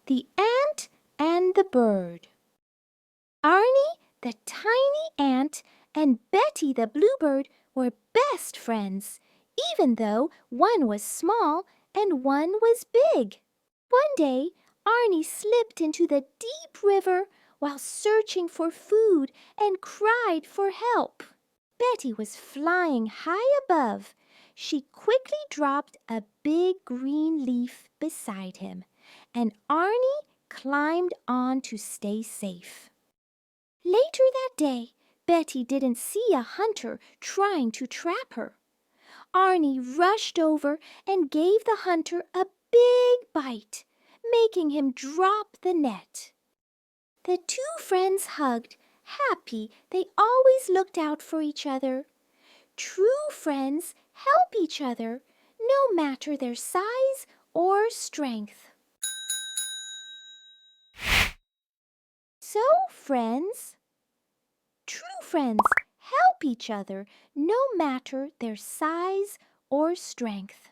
The Ant and the Bird. Arnie, the tiny ant, and Betty the bluebird were best friends, even though one was small and one was big. One day, Arnie slipped into the deep river while searching for food and cried for help. Betty was flying high above. She quickly dropped a big green leaf beside him, and Arnie climbed on to stay safe. Later that day, Betty didn't see a hunter trying to trap her. Arnie rushed over and gave the hunter a big bite, making him drop the net. The two friends hugged, happy they always looked out for each other. True friends help each other, no matter their size or strength. So, friends, true friends help each other, no matter their size or strength.